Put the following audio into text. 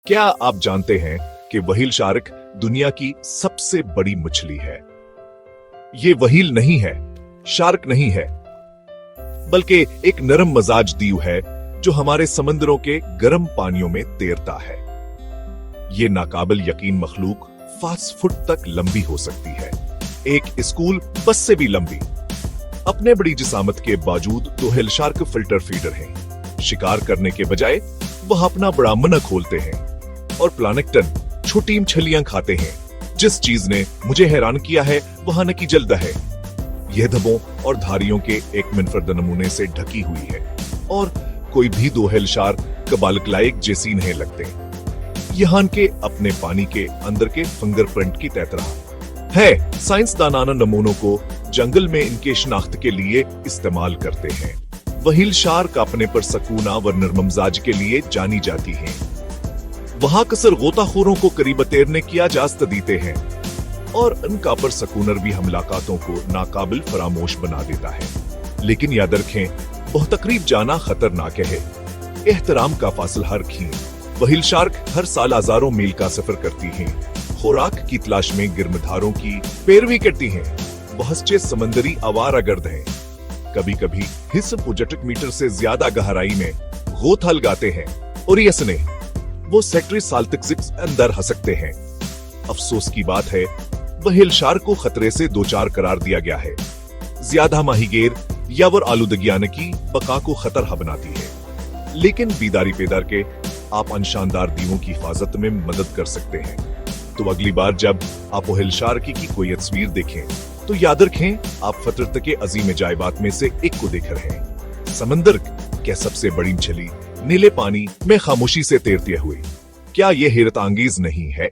क्या आप जानते हैं कि व्हेल शार्क दुनिया की सबसे बड़ी मछली है? ये व्हेल नहीं है, शार्क नहीं है, बल्कि एक नरम मजाज दीव है जो हमारे समंदरों के गर्म पानियों में तैरता है। ये नाकाबिल यकीन मखलूक 5 फुट तक लंबी हो सकती है, एक स्कूल बस से भी लंबी। अपने बड़ी जिसामत के बावजूद तो व्हेल शार्क फिल्टर फीडर हैं। शिकार करने के बजाय वह अपना बड़ा मन खोलते हैं और प्लानेक्टन छोटी मछलियां खाते हैं। जिस चीज ने मुझे हैरान किया है वह न की जल्द है। यह धब्बों और धारियों के एक मुनफरद नमूने से ढकी हुई है और कोई भी दो व्हेल शार्क कबालक लायक जैसी नहीं लगते। यहाँ के अपने पानी के अंदर के फिंगरप्रिंट की तरह है। साइंसदान नमूनों को जंगल में इनके शनाख्त के लिए इस्तेमाल करते हैं। व्हेल शार्क अपने पर सकूना व नरममजाज के लिए जानी जाती हैं। वहां अक्सर गोताखोरों को करीब तैरने की इजाजत देते हैं और उनका पर सकूनर भी हमलाकातों को नाकाबिल फरामोश बना देता है। लेकिन याद रखें, बहुत करीब जाना खतरनाक है। एहतराम का फासला रखें। व्हेल शार्क हर साल हजारों मील का सफर करती हैं, खुराक की तलाश में गिरमधारों की पैरवी करती हैं। बहुत समंदरी आवारागर्द हैं, कभी कभी हिस्स प्रोजेक्ट मीटर से ज्यादा गहराई में गोत लगाते हैं और यसने वो सेक्टरी साल तक अंदर रह सकते हैं। अफसोस की बात है, व्हेल शार्क को खतरे से दो चार करार दिया गया है। ज्यादा माहीगीर या वर आलूदगियान की बका को खतरा बनाती है। लेकिन बीदारी पैदा के आप अन शानदार दीवों की हिफाजत में मदद कर सकते हैं। तो अगली बार जब आप व्हेल शार्क की कोई तस्वीर देखें तो याद रखें, आप फतरत के अजीम अजायबात में से एक को देख रहे हैं। समंदर के सबसे बड़ी मछली नीले पानी में खामोशी से तैरते हुए। क्या यह हैरत अंगेज नहीं है?